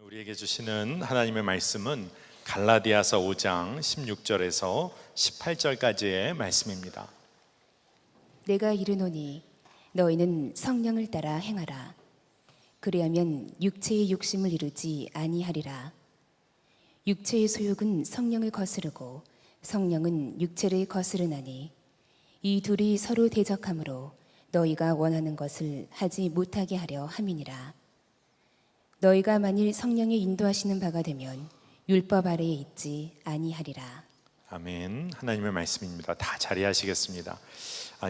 우리에게 주시는 하나님의 말씀은 갈라디아서 5장 16절에서 18절까지의 말씀입니다. 내가 이르노니 너희는 성령을 따라 행하라. 그리하면 육체의 욕심을 이루지 아니하리라. 육체의 소욕은 성령을 거스르고 성령은 육체를 거스르나니 이 둘이 서로 대적하므로 너희가 원하는 것을 하지 못하게 하려 함이니라. 너희가 만일 성령의 인도하시는 바가 되면 율법 아래에 있지 아니하리라. 아멘. 하나님의 말씀입니다. 다 자리하시겠습니다.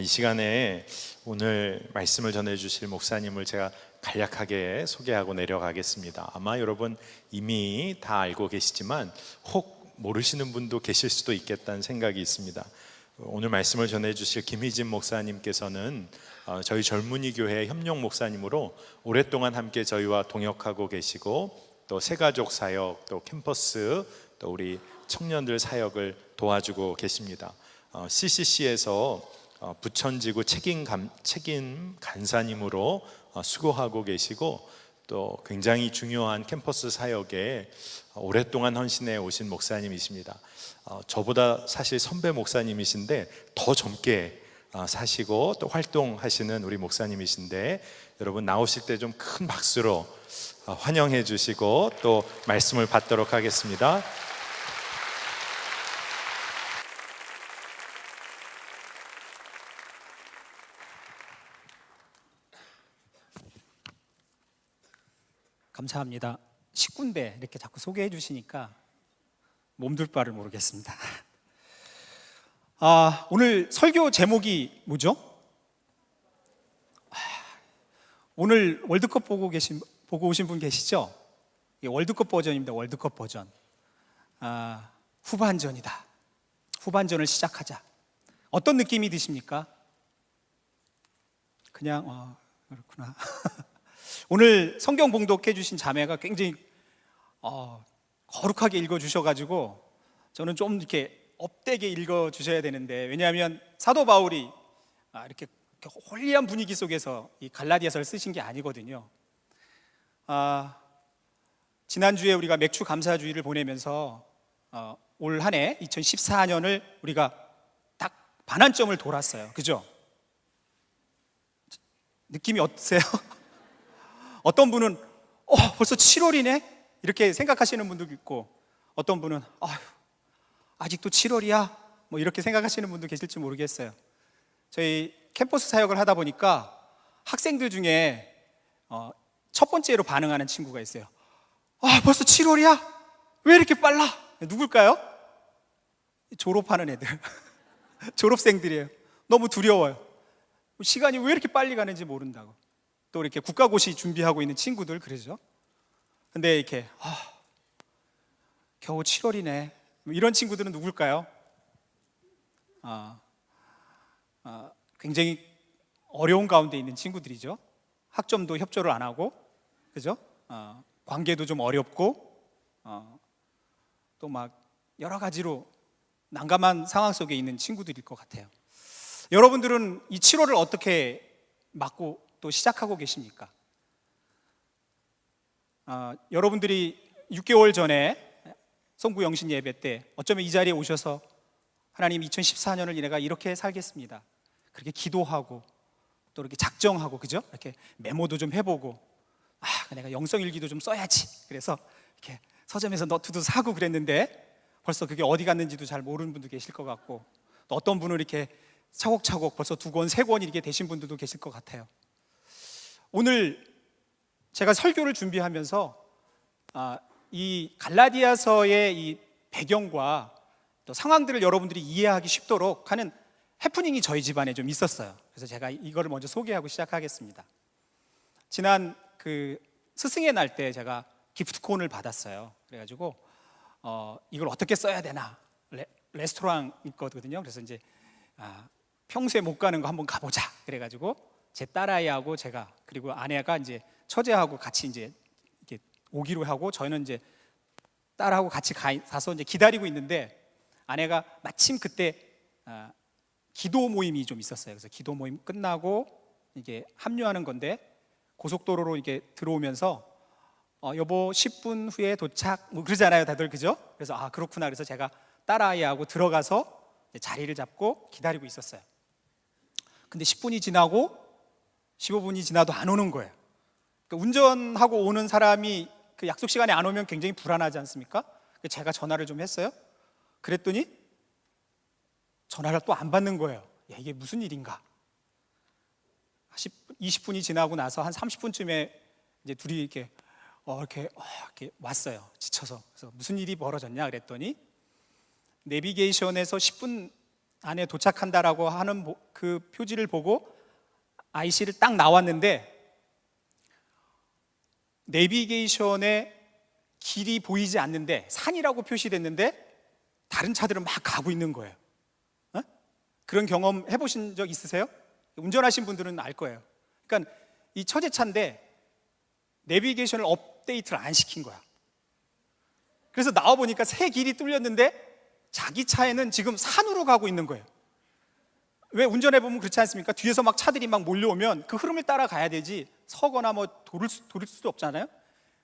이 시간에 오늘 말씀을 전해주실 목사님을 제가 간략하게 소개하고 내려가겠습니다. 아마 여러분 이미 다 알고 계시지만 혹 모르시는 분도 계실 수도 있겠다는 생각이 있습니다. 오늘 말씀을 전해주실 김희진 목사님께서는 저희 젊은이 교회 협력 목사님으로 오랫동안 함께 저희와 동역하고 계시고 또 새가족 사역, 또 캠퍼스, 또 우리 청년들 사역을 도와주고 계십니다. CCC에서 부천지구 책임 간사님으로 수고하고 계시고 또 굉장히 중요한 캠퍼스 사역에 오랫동안 헌신해 오신 목사님이십니다. 저보다 사실 선배 목사님이신데 더 젊게 사시고 또 활동하시는 우리 목사님이신데 여러분 나오실 때 좀 큰 박수로 환영해 주시고 또 말씀을 받도록 하겠습니다. 감사합니다. 10군데 이렇게 자꾸 소개해 주시니까 몸둘 바를 모르겠습니다. 오늘 설교 제목이 뭐죠? 오늘 월드컵 보고 오신 분 계시죠? 이게 월드컵 버전입니다. 월드컵 버전. 후반전이다. 후반전을 시작하자. 어떤 느낌이 드십니까? 그냥 그렇구나. 오늘 성경 봉독해 주신 자매가 굉장히 거룩하게 읽어주셔가지고 저는 좀 이렇게 업되게 읽어주셔야 되는데, 왜냐하면 사도 바울이 이렇게 홀리한 분위기 속에서 이 갈라디아서를 쓰신 게 아니거든요. 지난주에 우리가 맥주 감사주의를 보내면서 올 한 해 2014년을 우리가 딱 반환점을 돌았어요. 그죠? 느낌이 어떠세요? 어떤 분은 벌써 7월이네? 이렇게 생각하시는 분도 있고, 어떤 분은 아직도 7월이야? 뭐 이렇게 생각하시는 분도 계실지 모르겠어요. 저희 캠퍼스 사역을 하다 보니까 학생들 중에 첫 번째로 반응하는 친구가 있어요. 벌써 7월이야? 왜 이렇게 빨라? 누굴까요? 졸업하는 애들. 졸업생들이에요. 너무 두려워요. 시간이 왜 이렇게 빨리 가는지 모른다고. 또 이렇게 국가고시 준비하고 있는 친구들 그러죠. 근데 이렇게 겨우 7월이네. 이런 친구들은 누굴까요? 굉장히 어려운 가운데 있는 친구들이죠. 학점도 협조를 안 하고, 그죠? 관계도 좀 어렵고, 또 막 여러 가지로 난감한 상황 속에 있는 친구들일 것 같아요. 여러분들은 이 7월을 어떻게 맞고 또 시작하고 계십니까? 여러분들이 6개월 전에 성부 영신 예배 때 어쩌면 이 자리에 오셔서 하나님 2014년을 내가 이렇게 살겠습니다, 그렇게 기도하고 또 이렇게 작정하고, 그죠? 이렇게 메모도 좀 해보고 내가 영성일기도 좀 써야지, 그래서 이렇게 서점에서 너트도 사고 그랬는데 벌써 그게 어디 갔는지도 잘 모르는 분도 계실 것 같고, 또 어떤 분은 이렇게 차곡차곡 벌써 2권, 3권 이렇게 되신 분들도 계실 것 같아요. 오늘 제가 설교를 준비하면서 이 갈라디아서의 이 배경과 또 상황들을 여러분들이 이해하기 쉽도록 하는 해프닝이 저희 집안에 좀 있었어요. 그래서 제가 이거를 먼저 소개하고 시작하겠습니다. 지난 그 스승의 날 때 제가 기프트콘을 받았어요. 그래가지고 이걸 어떻게 써야 되나, 레스토랑 있거든요. 그래서 이제 평소에 못 가는 거 한번 가보자 그래가지고 제 딸아이하고 제가, 그리고 아내가 이제 처제하고 같이 이제 이렇게 오기로 하고, 저희는 이제 딸하고 같이 가서 이제 기다리고 있는데, 아내가 마침 그때 기도 모임이 좀 있었어요. 그래서 기도 모임 끝나고 이게 합류하는 건데 고속도로로 이렇게 들어오면서 여보 10분 후에 도착 뭐 그러잖아요 다들, 그죠? 그래서 그렇구나. 그래서 제가 딸아이하고 들어가서 자리를 잡고 기다리고 있었어요. 근데 10분이 지나고 15분이 지나도 안 오는 거예요. 그러니까 운전하고 오는 사람이 그 약속 시간에 안 오면 굉장히 불안하지 않습니까? 제가 전화를 좀 했어요. 그랬더니 전화를 또 안 받는 거예요. 야, 이게 무슨 일인가? 20분이 지나고 나서 한 30분쯤에 이제 둘이 이렇게 왔어요. 지쳐서. 그래서 무슨 일이 벌어졌냐 그랬더니 내비게이션에서 10분 안에 도착한다라고 하는 그 표지를 보고 IC를 딱 나왔는데 내비게이션에 길이 보이지 않는데 산이라고 표시됐는데 다른 차들은 막 가고 있는 거예요. 그런 경험 해보신 적 있으세요? 운전하신 분들은 알 거예요. 그러니까 이 처제차인데 내비게이션을 업데이트를 안 시킨 거야. 그래서 나와보니까 새 길이 뚫렸는데 자기 차에는 지금 산으로 가고 있는 거예요. 왜 운전해보면 그렇지 않습니까? 뒤에서 막 차들이 막 몰려오면 그 흐름을 따라가야 되지 서거나 뭐 도를 수도 없잖아요.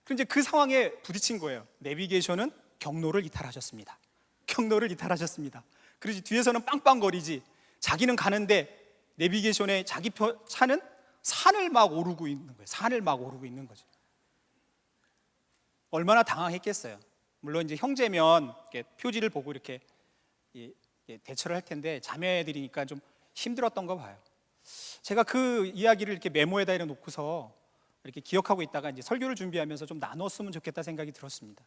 그런데 그 상황에 부딪힌 거예요. 내비게이션은 경로를 이탈하셨습니다. 경로를 이탈하셨습니다. 그러지 뒤에서는 빵빵거리지 자기는 가는데 내비게이션에 자기 차는 산을 막 오르고 있는 거예요. 산을 막 오르고 있는 거죠. 얼마나 당황했겠어요. 물론 이제 형제면 이렇게 표지를 보고 이렇게 대처를 할 텐데 자매들이니까 좀 힘들었던 거 봐요. 제가 그 이야기를 이렇게 메모에다 놓고서 이렇게 기억하고 있다가 이제 설교를 준비하면서 좀 나눴으면 좋겠다 생각이 들었습니다.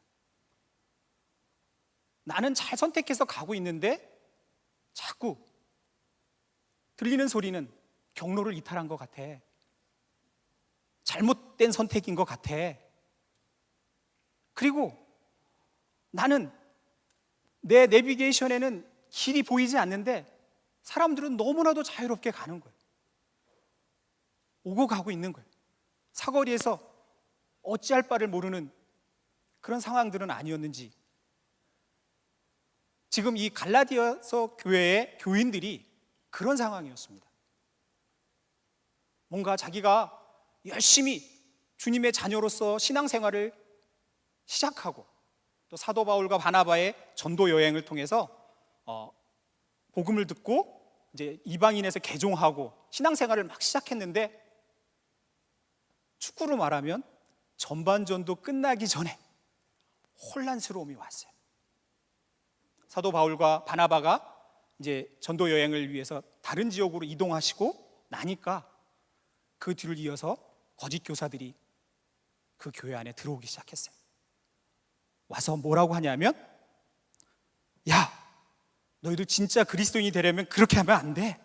나는 잘 선택해서 가고 있는데 자꾸 들리는 소리는 경로를 이탈한 것 같아. 잘못된 선택인 것 같아. 그리고 나는 내 내비게이션에는 길이 보이지 않는데 사람들은 너무나도 자유롭게 가는 거예요. 오고 가고 있는 거예요. 사거리에서 어찌할 바를 모르는 그런 상황들은 아니었는지. 지금 이 갈라디아서 교회의 교인들이 그런 상황이었습니다. 뭔가 자기가 열심히 주님의 자녀로서 신앙생활을 시작하고 또 사도 바울과 바나바의 전도 여행을 통해서 복음을 듣고 이제 이방인에서 개종하고 신앙생활을 막 시작했는데 축구로 말하면 전반전도 끝나기 전에 혼란스러움이 왔어요. 사도 바울과 바나바가 이제 전도 여행을 위해서 다른 지역으로 이동하시고 나니까 그 뒤를 이어서 거짓 교사들이 그 교회 안에 들어오기 시작했어요. 와서 뭐라고 하냐면, 야, 너희들 진짜 그리스도인이 되려면 그렇게 하면 안 돼.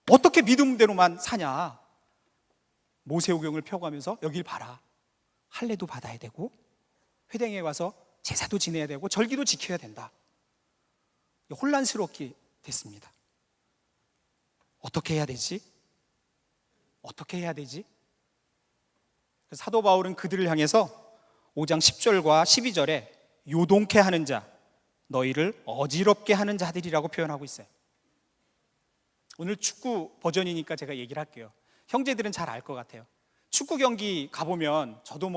어떻게 믿음대로만 사냐. 모세오경을 펴가면서 여길 봐라. 할례도 받아야 되고 회당에 와서 제사도 지내야 되고 절기도 지켜야 된다. 혼란스럽게 됐습니다. 어떻게 해야 되지? 어떻게 해야 되지? 사도 바울은 그들을 향해서 5장 10절과 12절에 요동케 하는 자, 너희를 어지럽게 하는 자들이라고 표현하고 있어요. 오늘 축구 버전이니까 제가 얘기를 할게요. 형제들은 잘 알 것 같아요. 축구 경기 가보면 저도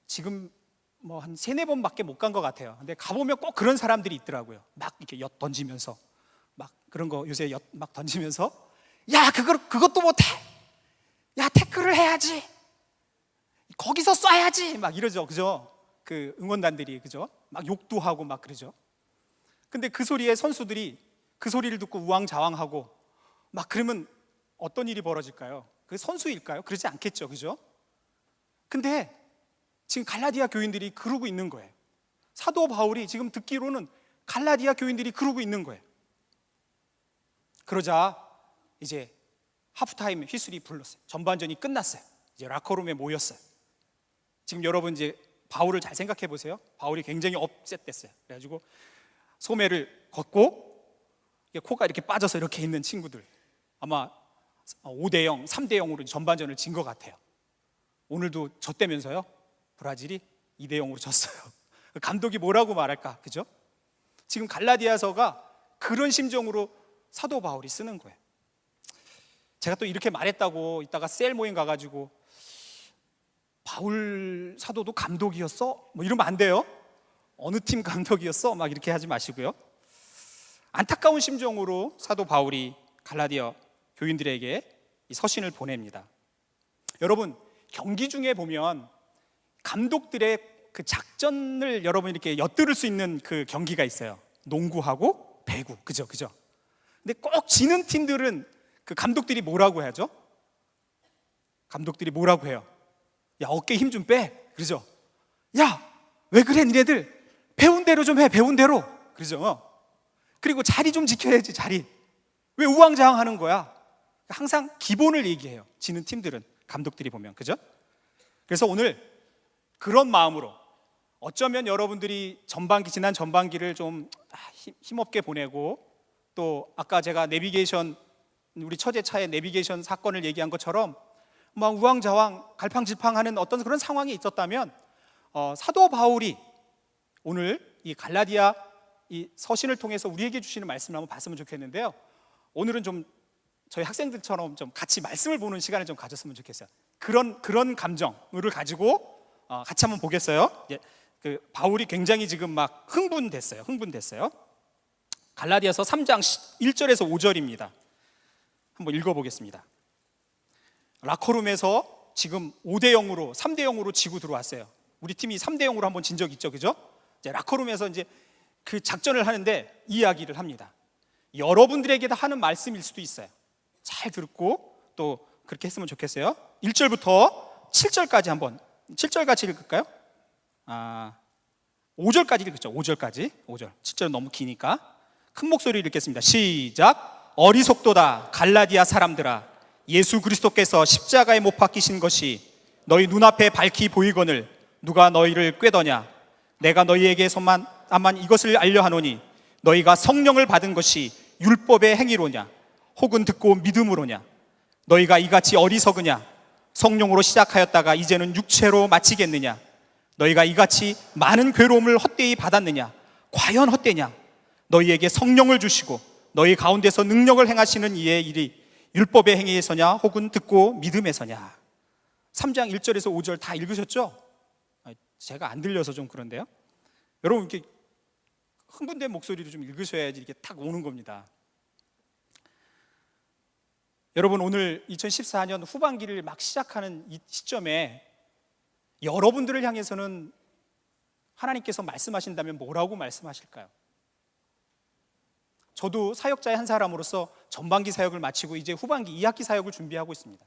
지금 한 3-4번밖에 못 간 것 같아요. 근데 가보면 꼭 그런 사람들이 있더라고요. 막 이렇게 엿 던지면서 막 그런 거 요새 엿 막 던지면서 야, 그것도 못해. 야, 태클을 해야지. 거기서 쏴야지. 막 이러죠, 그죠? 그 응원단들이, 그죠? 막 욕도 하고 막 그러죠. 근데 그 소리에 선수들이 그 소리를 듣고 우왕좌왕하고 막 그러면 어떤 일이 벌어질까요? 그 선수일까요? 그러지 않겠죠, 그죠? 근데 지금 갈라디아 교인들이 그러고 있는 거예요. 사도 바울이 지금 듣기로는 갈라디아 교인들이 그러고 있는 거예요. 그러자 이제 하프타임 휘슬이 불렀어요. 전반전이 끝났어요. 이제 라커룸에 모였어요. 지금 여러분 이제 바울을 잘 생각해 보세요. 바울이 굉장히 업셋됐어요. 그래가지고 소매를 걷고 코가 이렇게 빠져서 이렇게 있는 친구들, 아마 5-0, 3-0으로 전반전을 진 것 같아요. 오늘도 졌다면서요? 브라질이 2-0으로 졌어요. 감독이 뭐라고 말할까, 그죠? 지금 갈라디아서가 그런 심정으로 사도 바울이 쓰는 거예요. 제가 또 이렇게 말했다고 이따가 셀 모임 가가지고 바울 사도도 감독이었어? 뭐 이러면 안 돼요. 어느 팀 감독이었어? 막 이렇게 하지 마시고요. 안타까운 심정으로 사도 바울이 갈라디아 교인들에게 이 서신을 보냅니다. 여러분, 경기 중에 보면 감독들의 그 작전을 여러분 이렇게 엿들을 수 있는 그 경기가 있어요. 농구하고 배구, 그죠? 근데 꼭 지는 팀들은 그 감독들이 뭐라고 하죠? 감독들이 뭐라고 해요? 야, 어깨 힘 좀 빼, 그러죠? 야, 왜 그래 니네들? 배운 대로 좀 해, 배운 대로, 그러죠? 그리고 자리 좀 지켜야지, 자리. 왜 우왕좌왕하는 거야? 항상 기본을 얘기해요. 지는 팀들은 감독들이 보면, 그죠? 그래서 오늘 그런 마음으로 어쩌면 여러분들이 지난 전반기를 좀 힘없게 보내고, 또 아까 제가 내비게이션, 우리 처제차의 내비게이션 사건을 얘기한 것처럼 막 우왕좌왕 갈팡질팡하는 어떤 그런 상황이 있었다면, 사도 바울이 오늘 이 갈라디아 이 서신을 통해서 우리에게 주시는 말씀을 한번 봤으면 좋겠는데요. 오늘은 좀 저희 학생들처럼 좀 같이 말씀을 보는 시간을 좀 가졌으면 좋겠어요. 그런 감정을 가지고 같이 한번 보겠어요. 그 바울이 굉장히 지금 막 흥분됐어요. 갈라디아서 3장 1절에서 5절입니다. 한번 읽어보겠습니다. 라커룸에서 지금 5대0으로 3대0으로 지고 들어왔어요. 우리 팀이 3대0으로 한번 진 적 있죠, 그죠? 이제 라커룸에서 이제 그 작전을 하는데 이야기를 합니다. 여러분들에게도 하는 말씀일 수도 있어요. 잘 듣고 또 그렇게 했으면 좋겠어요. 1절부터 7절까지 한번 7절 같이 읽을까요? 5절까지 읽겠죠. 5절까지. 5절. 7절은 너무 기니까 큰 목소리로 읽겠습니다. 시작. 어리석도다 갈라디아 사람들아, 예수 그리스도께서 십자가에 못 박히신 것이 너희 눈앞에 밝히 보이거늘 누가 너희를 꾀더냐? 내가 너희에게서만 다만 이것을 알려하노니 너희가 성령을 받은 것이 율법의 행위로냐 혹은 듣고 믿음으로냐? 너희가 이같이 어리석으냐? 성령으로 시작하였다가 이제는 육체로 마치겠느냐? 너희가 이같이 많은 괴로움을 헛되이 받았느냐? 과연 헛되냐? 너희에게 성령을 주시고 너희 가운데서 능력을 행하시는 이의 일이 율법의 행위에서냐 혹은 듣고 믿음에서냐? 3장 1절에서 5절 다 읽으셨죠? 제가 안 들려서 좀 그런데요. 여러분 이렇게 흥분된 목소리로 좀 읽으셔야지 이렇게 탁 오는 겁니다. 여러분, 오늘 2014년 후반기를 막 시작하는 이 시점에 여러분들을 향해서는 하나님께서 말씀하신다면 뭐라고 말씀하실까요? 저도 사역자의 한 사람으로서 전반기 사역을 마치고 이제 후반기 2학기 사역을 준비하고 있습니다.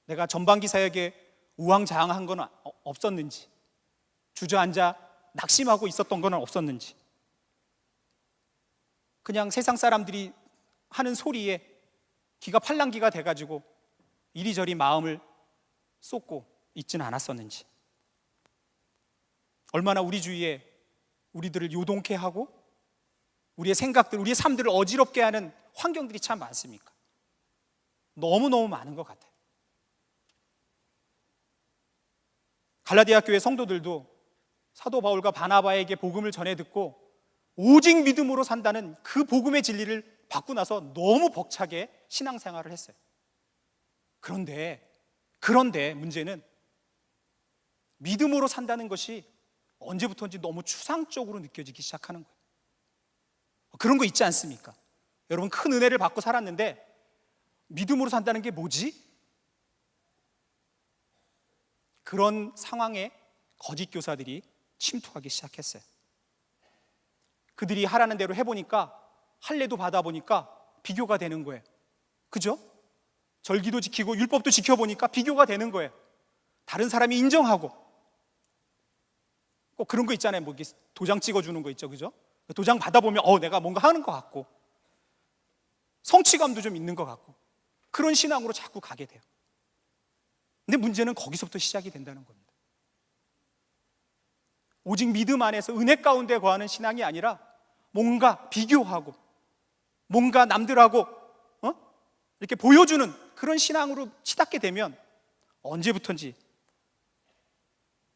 내가 전반기 사역에 우왕좌왕한 건 없었는지, 주저앉아 낙심하고 있었던 건 없었는지, 그냥 세상 사람들이 하는 소리에 귀가 팔랑귀가 돼가지고 이리저리 마음을 쏟고 있지는 않았었는지, 얼마나 우리 주위에 우리들을 요동케 하고 우리의 생각들, 우리의 삶들을 어지럽게 하는 환경들이 참 많습니까? 너무너무 많은 것 같아요. 갈라디아 교회 성도들도 사도 바울과 바나바에게 복음을 전해 듣고 오직 믿음으로 산다는 그 복음의 진리를 받고 나서 너무 벅차게 신앙생활을 했어요. 그런데 문제는 믿음으로 산다는 것이 언제부터인지 너무 추상적으로 느껴지기 시작하는 거예요. 그런 거 있지 않습니까? 여러분, 큰 은혜를 받고 살았는데 믿음으로 산다는 게 뭐지? 그런 상황에 거짓 교사들이 침투하기 시작했어요. 그들이 하라는 대로 해보니까, 할례도 받아보니까 비교가 되는 거예요. 그죠? 절기도 지키고 율법도 지켜보니까 비교가 되는 거예요. 다른 사람이 인정하고. 꼭 그런 거 있잖아요. 뭐 도장 찍어주는 거 있죠, 그죠? 도장 받아보면 내가 뭔가 하는 것 같고, 성취감도 좀 있는 것 같고, 그런 신앙으로 자꾸 가게 돼요. 근데 문제는 거기서부터 시작이 된다는 겁니다. 오직 믿음 안에서 은혜 가운데 거하는 신앙이 아니라 뭔가 비교하고 뭔가 남들하고 이렇게 보여주는 그런 신앙으로 치닫게 되면 언제부턴지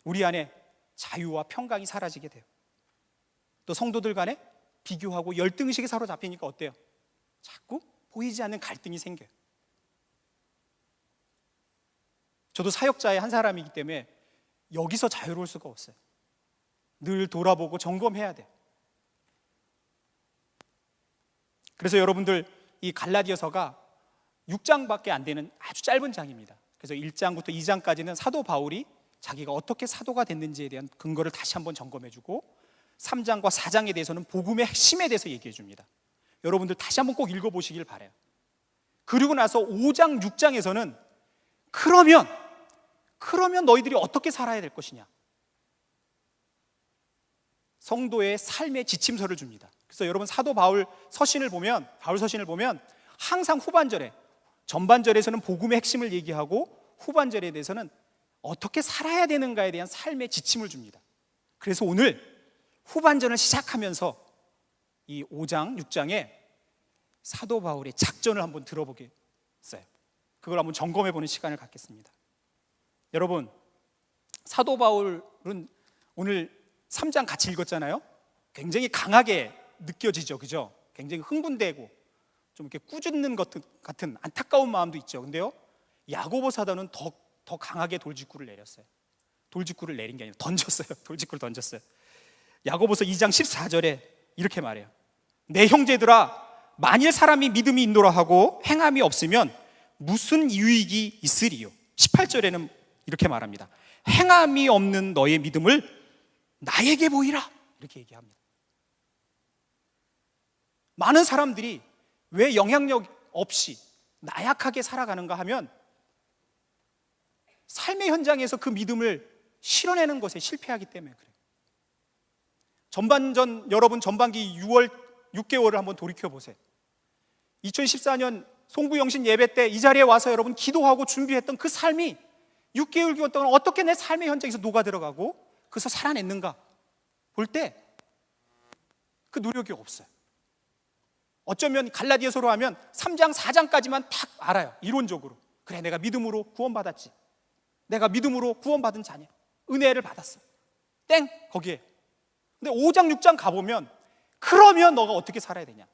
우리 안에 자유와 평강이 사라지게 돼요. 또 성도들 간에 비교하고 열등의식에 사로잡히니까 어때요? 자꾸 보이지 않는 갈등이 생겨요. 저도 사역자의 한 사람이기 때문에 여기서 자유로울 수가 없어요. 늘 돌아보고 점검해야 돼. 그래서 여러분들 이 갈라디아서가 6장밖에 안 되는 아주 짧은 장입니다. 그래서 1장부터 2장까지는 사도 바울이 자기가 어떻게 사도가 됐는지에 대한 근거를 다시 한번 점검해주고 3장과 4장에 대해서는 복음의 핵심에 대해서 얘기해 줍니다. 여러분들 다시 한번 꼭 읽어보시길 바라요. 그리고 나서 5장, 6장에서는 그러면 너희들이 어떻게 살아야 될 것이냐, 성도의 삶의 지침서를 줍니다. 그래서 여러분 사도 바울 서신을 보면 항상 후반절에, 전반절에서는 복음의 핵심을 얘기하고 후반절에 대해서는 어떻게 살아야 되는가에 대한 삶의 지침을 줍니다. 그래서 오늘 후반전을 시작하면서 이 5장, 6장에 사도 바울의 작전을 한번 들어보겠어요. 그걸 한번 점검해보는 시간을 갖겠습니다. 여러분, 사도 바울은 오늘 3장 같이 읽었잖아요. 굉장히 강하게 느껴지죠, 그죠? 굉장히 흥분되고 좀 이렇게 꾸짖는 것 같은 안타까운 마음도 있죠. 근데요, 야고보 사도는 더 강하게 돌직구를 내렸어요. 돌직구를 내린 게 아니라 돌직구를 던졌어요. 야고보서 2장 14절에 이렇게 말해요. 내 형제들아, 만일 사람이 믿음이 있노라 하고 행함이 없으면 무슨 유익이 있으리요? 18절에는 이렇게 말합니다. 행함이 없는 너의 믿음을 나에게 보이라, 이렇게 얘기합니다. 많은 사람들이 왜 영향력 없이 나약하게 살아가는가 하면 삶의 현장에서 그 믿음을 실현하는 것에 실패하기 때문에 그래요. 여러분 전반기 6개월을 한번 돌이켜보세요. 2014년 송구영신 예배 때 이 자리에 와서 여러분 기도하고 준비했던 그 삶이 6개월 동안 어떻게 내 삶의 현장에서 녹아들어가고 그래서 살아냈는가 볼 때 그 노력이 없어요. 어쩌면 갈라디아서로 하면 3장 4장까지만 딱 알아요. 이론적으로. 그래, 내가 믿음으로 구원받았지, 내가 믿음으로 구원받은 자냐, 은혜를 받았어, 땡, 거기에. 근데 5장 6장 가보면 그러면 너가 어떻게 살아야 되냐.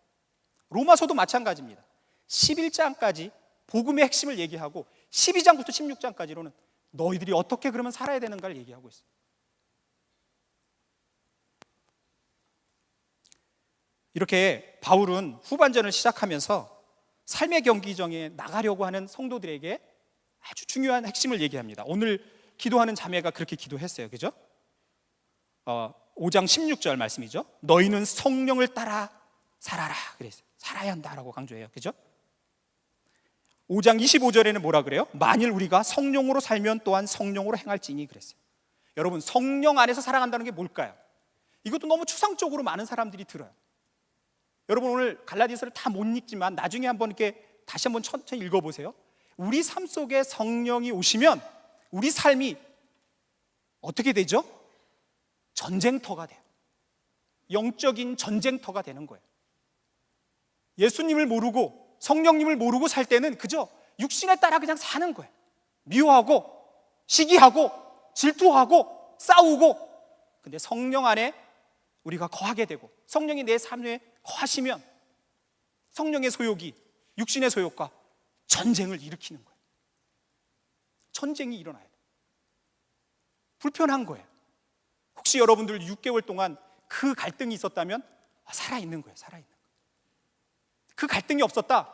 로마서도 마찬가지입니다. 11장까지 복음의 핵심을 얘기하고 12장부터 16장까지로는 너희들이 어떻게 그러면 살아야 되는가를 얘기하고 있어요. 이렇게 바울은 후반전을 시작하면서 삶의 경기정에 나가려고 하는 성도들에게 아주 중요한 핵심을 얘기합니다. 오늘 기도하는 자매가 그렇게 기도했어요, 그죠? 5장 16절 말씀이죠. 너희는 성령을 따라 살아라, 그랬어요. 살아야 한다라고 강조해요, 그죠? 5장 25절에는 뭐라 그래요? 만일 우리가 성령으로 살면 또한 성령으로 행할지니, 그랬어요. 여러분, 성령 안에서 살아간다는 게 뭘까요? 이것도 너무 추상적으로 많은 사람들이 들어요. 여러분, 오늘 갈라디아서를 다 못 읽지만 나중에 한번 이렇게 다시 한번 천천히 읽어보세요. 우리 삶 속에 성령이 오시면 우리 삶이 어떻게 되죠? 전쟁터가 돼요. 영적인 전쟁터가 되는 거예요. 예수님을 모르고 성령님을 모르고 살 때는 그저 육신에 따라 그냥 사는 거예요. 미워하고 시기하고 질투하고 싸우고. 근데 성령 안에 우리가 거하게 되고 성령이 내 삶에 거하시면 성령의 소욕이 육신의 소욕과 전쟁을 일으키는 거예요. 전쟁이 일어나야 돼요. 불편한 거예요. 혹시 여러분들 6개월 동안 그 갈등이 있었다면 살아있는 거예요. 살아있는 거예요. 그 갈등이 없었다,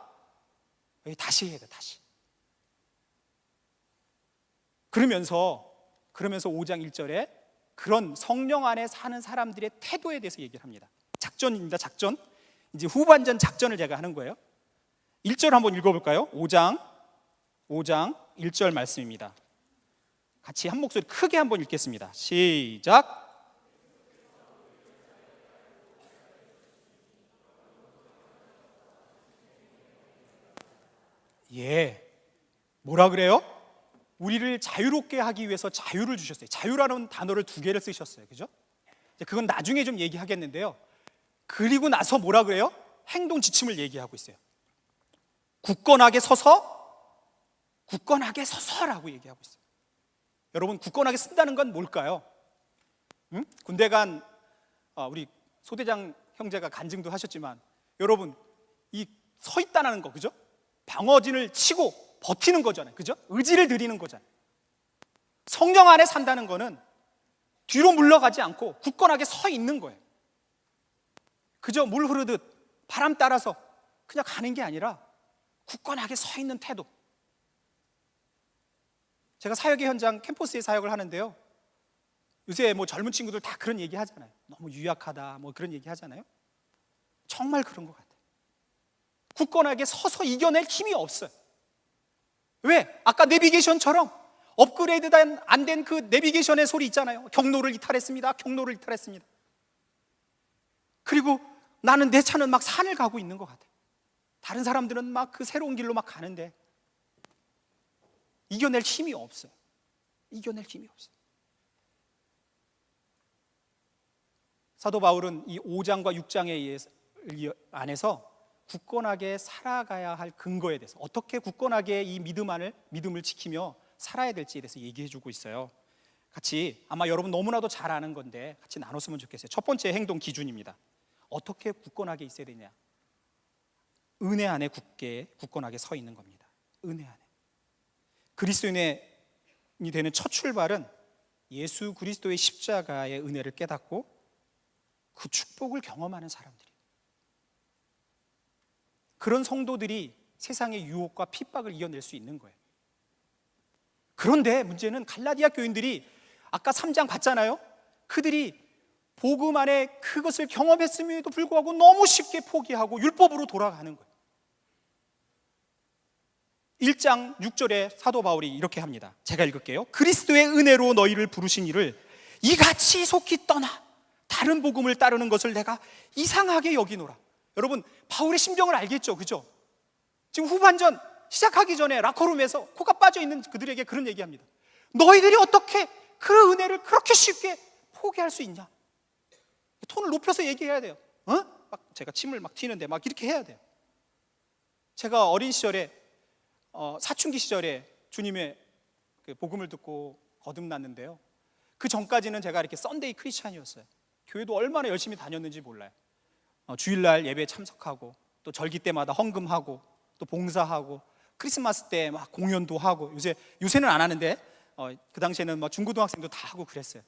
다시 해야 돼. 다시. 그러면서 5장 1절에 그런 성령 안에 사는 사람들의 태도에 대해서 얘기를 합니다. 작전입니다. 작전. 이제 후반전 작전을 제가 하는 거예요. 1절 한번 읽어볼까요? 5장 1절 말씀입니다. 같이 한 목소리 크게 한번 읽겠습니다. 시작. 뭐라 그래요? 우리를 자유롭게 하기 위해서 자유를 주셨어요. 자유라는 단어를 2개를 쓰셨어요, 그죠? 그건 나중에 좀 얘기하겠는데요. 그리고 나서 뭐라 그래요? 행동 지침을 얘기하고 있어요. 굳건하게 서서라고 얘기하고 있어요. 여러분, 굳건하게 쓴다는 건 뭘까요? 군대 간 우리 소대장 형제가 간증도 하셨지만, 여러분, 이 서 있다는 거, 그죠? 방어진을 치고 버티는 거잖아요, 그죠? 의지를 들이는 거잖아요. 성령 안에 산다는 거는 뒤로 물러가지 않고 굳건하게 서 있는 거예요. 그저 물 흐르듯 바람 따라서 그냥 가는 게 아니라 굳건하게 서 있는 태도. 제가 사역의 현장 캠퍼스에 사역을 하는데요, 요새 뭐 젊은 친구들 다 그런 얘기 하잖아요. 너무 유약하다 뭐 그런 얘기 하잖아요. 정말 그런 것 같아요. 굳건하게 서서 이겨낼 힘이 없어요. 왜? 아까 내비게이션처럼 업그레이드 안 된 그 내비게이션의 소리 있잖아요. 경로를 이탈했습니다. 경로를 이탈했습니다. 그리고 나는 내 차는 막 산을 가고 있는 것 같아요. 다른 사람들은 막 그 새로운 길로 막 가는데 이겨낼 힘이 없어요. 이겨낼 힘이 없어요. 사도 바울은 이 5장과 6장에 안에서 굳건하게 살아가야 할 근거에 대해서, 어떻게 굳건하게 이 믿음을 지키며 살아야 될지에 대해서 얘기해 주고 있어요. 같이, 아마 여러분 너무나도 잘 아는 건데 같이 나눴으면 좋겠어요. 첫 번째 행동 기준입니다. 어떻게 굳건하게 있어야 되냐? 은혜 안에 굳건하게 서 있는 겁니다. 은혜 안에. 그리스도인이 되는 첫 출발은 예수 그리스도의 십자가의 은혜를 깨닫고 그 축복을 경험하는 사람들이, 그런 성도들이 세상의 유혹과 핍박을 이겨낼 수 있는 거예요. 그런데 문제는 갈라디아 교인들이 아까 3장 봤잖아요. 그들이 복음 안에 그것을 경험했음에도 불구하고 너무 쉽게 포기하고 율법으로 돌아가는 거예요. 1장 6절에 사도 바울이 이렇게 합니다. 제가 읽을게요. 그리스도의 은혜로 너희를 부르신 이를 이같이 속히 떠나 다른 복음을 따르는 것을 내가 이상하게 여기노라. 여러분, 바울의 심정을 알겠죠? 그죠? 지금 후반전 시작하기 전에 라커룸에서 코가 빠져있는 그들에게 그런 얘기합니다. 너희들이 어떻게 그 은혜를 그렇게 쉽게 포기할 수 있냐? 톤을 높여서 얘기해야 돼요. 막 제가 침을 막 튀는데 막 이렇게 해야 돼요. 제가 어린 시절에 사춘기 시절에 주님의 그 복음을 듣고 거듭났는데요, 그 전까지는 제가 이렇게 썬데이 크리스찬이었어요. 교회도 얼마나 열심히 다녔는지 몰라요. 주일날 예배에 참석하고 또 절기 때마다 헌금하고 또 봉사하고 크리스마스 때 막 공연도 하고, 요새는 안 하는데 그 당시에는 막 중고등학생도 다 하고 그랬어요.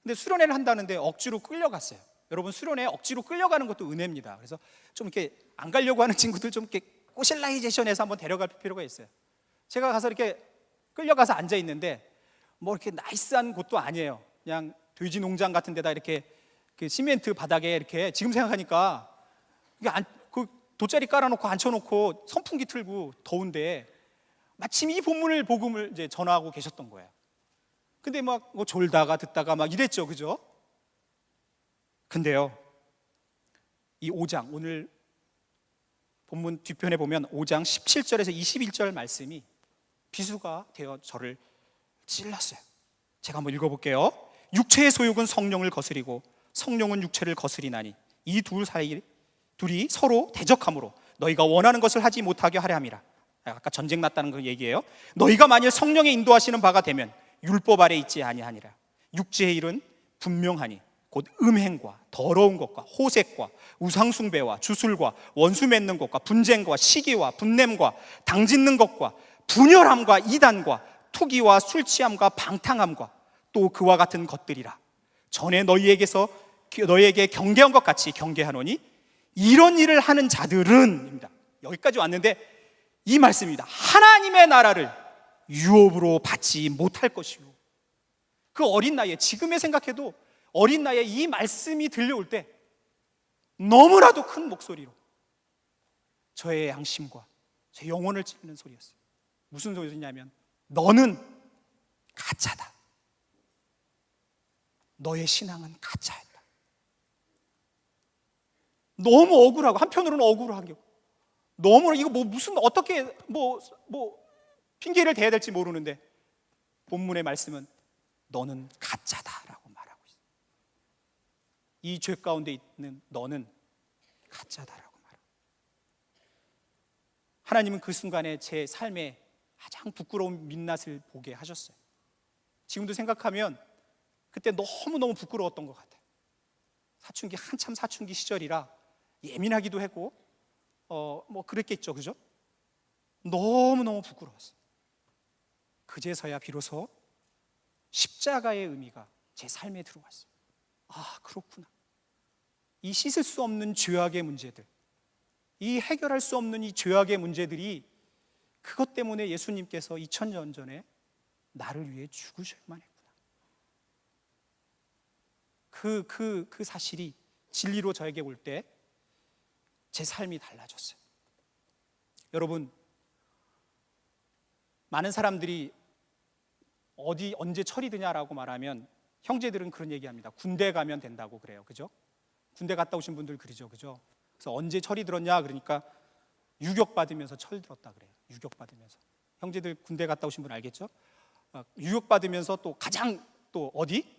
근데 수련회를 한다는데 억지로 끌려갔어요. 여러분, 수련회에 억지로 끌려가는 것도 은혜입니다. 그래서 좀 이렇게 안 가려고 하는 친구들 좀 이렇게 꼬실라이제이션해서 한번 데려갈 필요가 있어요. 제가 가서 이렇게 끌려가서 앉아 있는데 뭐 이렇게 나이스한 곳도 아니에요. 그냥 돼지 농장 같은 데다 이렇게 그 시멘트 바닥에 이렇게, 지금 생각하니까 이게 그 돗자리 깔아놓고 앉혀놓고 선풍기 틀고 더운데 마침 이 복음을 이제 전하고 계셨던 거예요. 근데 막 뭐 졸다가 듣다가 막 이랬죠, 그죠? 근데요, 이 5장, 오늘 본문 뒤편에 보면 5장 17절에서 21절 말씀이 비수가 되어 저를 찔렀어요. 제가 한번 읽어볼게요. 육체의 소욕은 성령을 거스리고 성령은 육체를 거스리나니 이 둘이 서로 대적함으로 너희가 원하는 것을 하지 못하게 하려 함이라. 아까 전쟁 났다는 그 얘기예요. 너희가 만일 성령의 인도하시는 바가 되면 율법 아래 있지 아니하니라. 육체의 일은 분명하니 곧 음행과 더러운 것과 호색과 우상숭배와 주술과 원수 맺는 것과 분쟁과 시기와 분냄과 당짓는 것과 분열함과 이단과 투기와 술취함과 방탕함과 또 그와 같은 것들이라. 전에 너희에게 경계한 것 같이 경계하노니 이런 일을 하는 자들은, 여기까지 왔는데 이 말씀입니다. 하나님의 나라를 유업으로 받지 못할 것이요. 그 어린 나이에, 지금에 생각해도 어린 나이에 이 말씀이 들려올 때 너무나도 큰 목소리로 저의 양심과 제 영혼을 찌르는 소리였어요. 무슨 소리였냐면, 너는 가짜다. 너의 신앙은 가짜였다. 너무 억울하고, 한편으로는 억울하고, 너무 이거 어떻게 핑계를 대야 될지 모르는데 본문의 말씀은 너는 가짜다라고 말하고 있어요. 이 죄 가운데 있는 너는 가짜다라고 말합니다. 하나님은 그 순간에 제 삶에 가장 부끄러운 민낯을 보게 하셨어요. 지금도 생각하면 그때 너무너무 부끄러웠던 것 같아요. 한참 사춘기 시절이라 예민하기도 했고 그랬겠죠, 그죠? 너무너무 부끄러웠어요. 그제서야 비로소 십자가의 의미가 제 삶에 들어왔어요. 아, 그렇구나. 이 씻을 수 없는 죄악의 문제들, 이 해결할 수 없는 이 죄악의 문제들이 그것 때문에 예수님께서 2000년 전에 나를 위해 죽으셔야만 했구나. 그 사실이 진리로 저에게 올 때 제 삶이 달라졌어요. 여러분, 많은 사람들이 언제 철이 드냐라고 말하면 형제들은 그런 얘기합니다. 군대 가면 된다고 그래요. 그죠? 군대 갔다 오신 분들 그러죠. 그죠? 그래서 언제 철이 들었냐 그러니까 유격 받으면서 철 들었다 그래요. 유격 받으면서. 형제들 군대 갔다 오신 분 알겠죠? 유격 받으면서 또 가장 또 어디?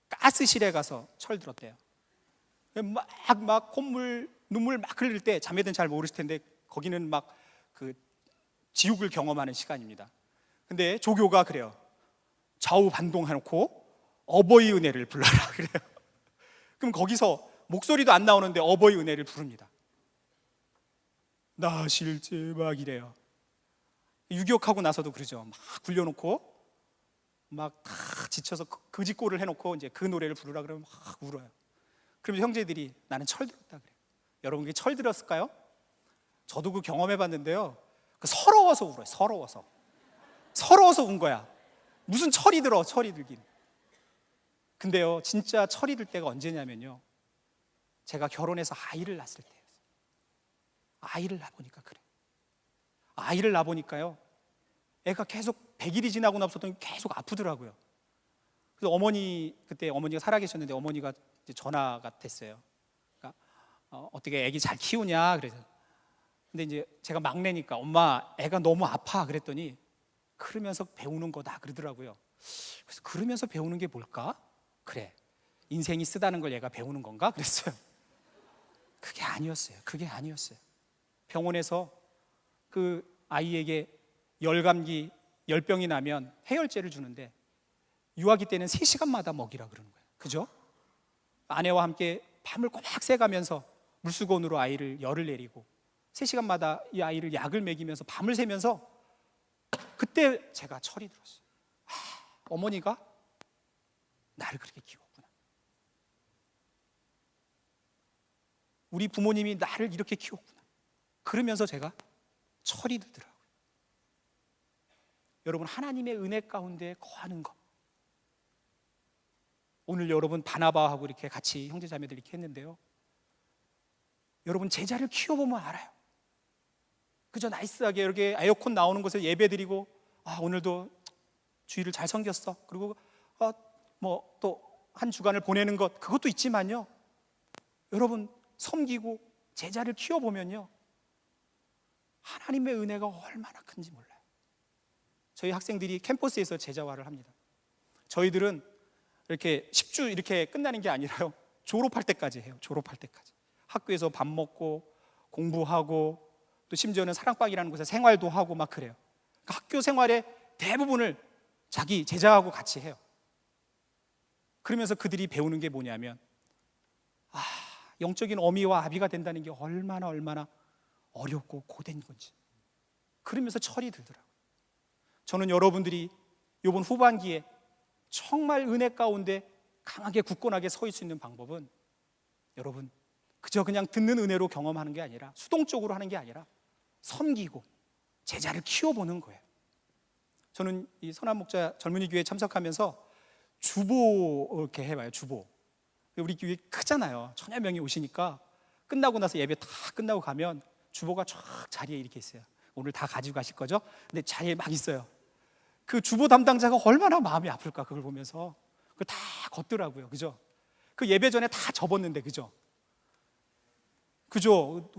가스실에 가서 철 들었대요. 막 콧물 눈물 막 흘릴 때, 자매들은 잘 모르실 텐데 거기는 막 그 지옥을 경험하는 시간입니다. 근데 조교가 그래요. 좌우 반동해놓고 어버이 은혜를 불러라 그래요. 그럼 거기서 목소리도 안 나오는데 어버이 은혜를 부릅니다. 나 실제 막 이래요. 유격하고 나서도 그러죠. 막 굴려놓고 막 다 지쳐서 거짓골을 해놓고 이제 그 노래를 부르라 그러면 막 울어요. 그러면 형제들이 나는 철 들었다 그래요. 여러분, 그게 철 들었을까요? 저도 그 경험해봤는데요. 서러워서 울어요. 서러워서 운 거야. 무슨 철이 들어, 철이 들긴. 근데요, 진짜 철이 들 때가 언제냐면요, 제가 결혼해서 아이를 낳았을 때였어요. 아이를 낳아보니까 그래요. 아이를 낳아보니까요, 애가 계속 100일이 지나고 나서도 계속 아프더라고요. 그래서 그때 어머니가 살아계셨는데 어머니가 이제 전화가 됐어요. 그러니까 어떻게 애기 잘 키우냐 그래서. 근데 이제 제가 막내니까 엄마 애가 너무 아파 그랬더니 그러면서 배우는 거다 그러더라고요. 그래서 그러면서 배우는 게 뭘까? 그래, 인생이 쓰다는 걸 얘가 배우는 건가? 그랬어요. 그게 아니었어요. 병원에서 그 아이에게 열감기, 열병이 나면 해열제를 주는데 유아기 때는 3시간마다 먹이라 그러는 거예요. 그죠? 아내와 함께 밤을 꼬박 새가면서 물수건으로 아이를 열을 내리고 3시간마다 이 아이를 약을 먹이면서 밤을 새면서 그때 제가 철이 들었어요. 어머니가 나를 그렇게 키웠구나. 우리 부모님이 나를 이렇게 키웠구나. 그러면서 제가 철이 들더라고요. 여러분, 하나님의 은혜 가운데 거하는 것. 오늘 여러분 바나바하고 이렇게 같이 형제자매들 이렇게 했는데요, 여러분 제자를 키워보면 알아요. 그저 나이스하게 이렇게 에어컨 나오는 곳에 예배드리고, 오늘도 주일을 잘 섬겼어. 그리고 뭐 또 한 주간을 보내는 것, 그것도 있지만요, 여러분 섬기고 제자를 키워보면요, 하나님의 은혜가 얼마나 큰지 몰라요. 저희 학생들이 캠퍼스에서 제자화를 합니다. 저희들은 이렇게 10주 이렇게 끝나는 게 아니라요, 졸업할 때까지 해요. 졸업할 때까지 학교에서 밥 먹고 공부하고 또 심지어는 사랑방이라는 곳에 생활도 하고 막 그래요. 그러니까 학교 생활의 대부분을 자기 제자하고 같이 해요. 그러면서 그들이 배우는 게 뭐냐면, 영적인 어미와 아비가 된다는 게 얼마나 어렵고 고된 건지. 그러면서 철이 들더라고요. 저는 여러분들이 이번 후반기에 정말 은혜 가운데 강하게 굳건하게 서 있을 수 있는 방법은, 여러분 그저 그냥 듣는 은혜로 경험하는 게 아니라, 수동적으로 하는 게 아니라 섬기고 제자를 키워보는 거예요. 저는 이 선한 목자 젊은이 교회에 참석하면서 주보 이렇게 해봐요. 주보. 우리 교회 크잖아요. 1000여 명이 오시니까 끝나고 나서 예배 다 끝나고 가면 주보가 쫙 자리에 이렇게 있어요. 오늘 다 가지고 가실 거죠? 근데 자리에 막 있어요. 그 주보 담당자가 얼마나 마음이 아플까, 그걸 보면서. 그걸 다 걷더라고요. 그죠? 그 예배 전에 다 접었는데, 그죠?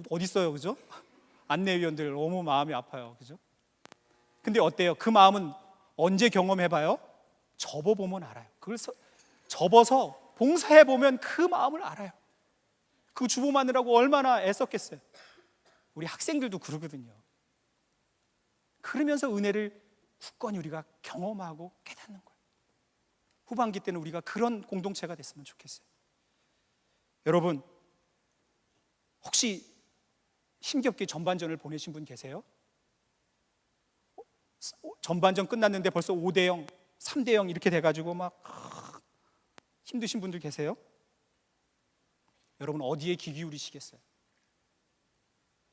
어디 있어요? 그죠? 안내위원들 너무 마음이 아파요. 그죠? 근데 어때요? 그 마음은 언제 경험해봐요? 접어보면 알아요. 그걸 접어서 봉사해보면 그 마음을 알아요. 그 주보 마느라고 얼마나 애썼겠어요. 우리 학생들도 그러거든요. 그러면서 은혜를 굳건히 우리가 경험하고 깨닫는 거예요. 후반기 때는 우리가 그런 공동체가 됐으면 좋겠어요. 여러분, 혹시 힘겹게 전반전을 보내신 분 계세요? 전반전 끝났는데 벌써 5대0, 3대0 이렇게 돼가지고 막 힘드신 분들 계세요? 여러분 어디에 귀 기울이시겠어요?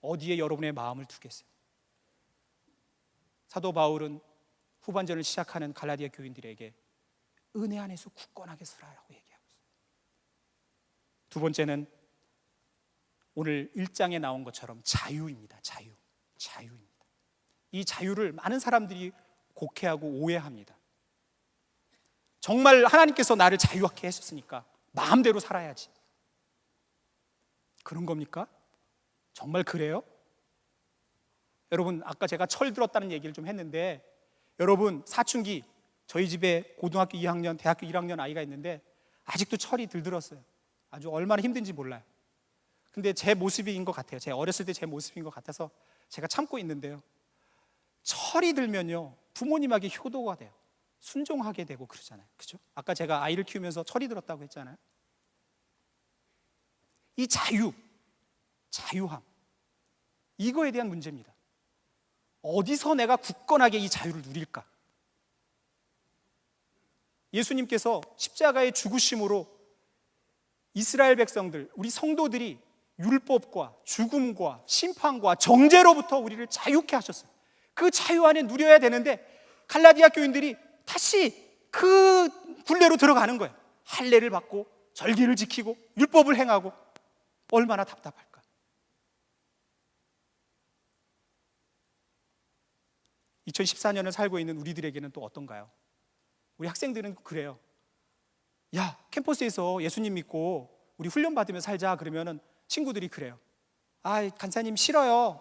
어디에 여러분의 마음을 두겠어요? 사도 바울은 후반전을 시작하는 갈라디아 교인들에게 은혜 안에서 굳건하게 서라라고 얘기하고 있어요. 두 번째는 오늘 1장에 나온 것처럼 자유입니다. 자유입니다. 이 자유를 많은 사람들이 곡해하고 오해합니다. 정말 하나님께서 나를 자유하게 하셨으니까 마음대로 살아야지, 그런 겁니까? 정말 그래요? 여러분 아까 제가 철 들었다는 얘기를 좀 했는데, 여러분 사춘기, 저희 집에 고등학교 2학년, 대학교 1학년 아이가 있는데 아직도 철이 들들었어요. 아주 얼마나 힘든지 몰라요. 근데 제 모습인 것 같아요. 제 어렸을 때 제 모습인 것 같아서 제가 참고 있는데요, 철이 들면요 부모님에게 효도가 돼요. 순종하게 되고 그러잖아요. 그죠? 아까 제가 아이를 키우면서 철이 들었다고 했잖아요. 이 자유함, 이거에 대한 문제입니다. 어디서 내가 굳건하게 이 자유를 누릴까? 예수님께서 십자가의 죽으심으로 이스라엘 백성들, 우리 성도들이 율법과 죽음과 심판과 정죄로부터 우리를 자유케 하셨어요. 그 자유 안에 누려야 되는데 갈라디아 교인들이 다시 그 굴레로 들어가는 거예요. 할례를 받고 절기를 지키고 율법을 행하고. 얼마나 답답할까? (2014년을) 살고 있는 우리들에게는 또 어떤가요? 우리 학생들은 그래요. 야, 캠퍼스에서 예수님 믿고 우리 훈련 받으며 살자 그러면은 친구들이 그래요. 아, 간사님 싫어요.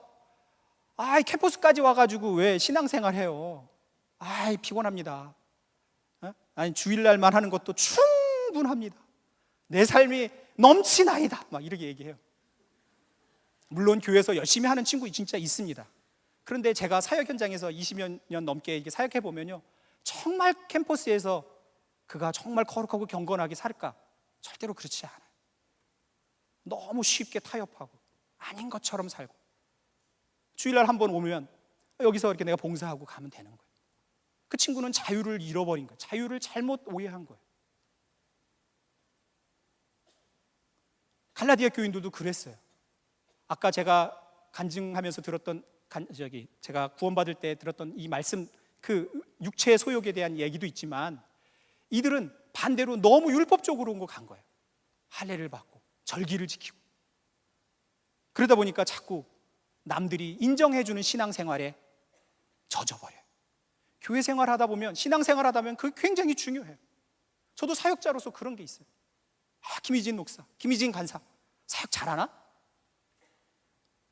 아, 캠퍼스까지 와가지고 왜 신앙생활 해요? 아, 피곤합니다. 아니, 주일날만 하는 것도 충분합니다. 내 삶이 넘치나이다. 막 이렇게 얘기해요. 물론 교회에서 열심히 하는 친구 진짜 있습니다. 그런데 제가 사역 현장에서 20여 년 넘게 이렇게 사역해 보면요, 정말 캠퍼스에서 그가 정말 거룩하고 경건하게 살까? 절대로 그렇지 않아요. 너무 쉽게 타협하고 아닌 것처럼 살고, 주일날 한번 오면 여기서 이렇게 내가 봉사하고 가면 되는 거예요. 그 친구는 자유를 잃어버린 거예요. 자유를 잘못 오해한 거예요. 갈라디아 교인들도 그랬어요. 아까 제가 간증하면서 들었던 제가 구원받을 때 들었던 이 말씀, 그 육체의 소욕에 대한 얘기도 있지만 이들은 반대로 너무 율법적으로 간 거예요. 할례를 받고 절기를 지키고. 그러다 보니까 자꾸 남들이 인정해주는 신앙생활에 젖어버려요. 교회 생활하다 보면, 신앙생활 하다 보면 그게 굉장히 중요해요. 저도 사역자로서 그런 게 있어요. 아, 김희진 목사, 김희진 간사 사역 잘하나?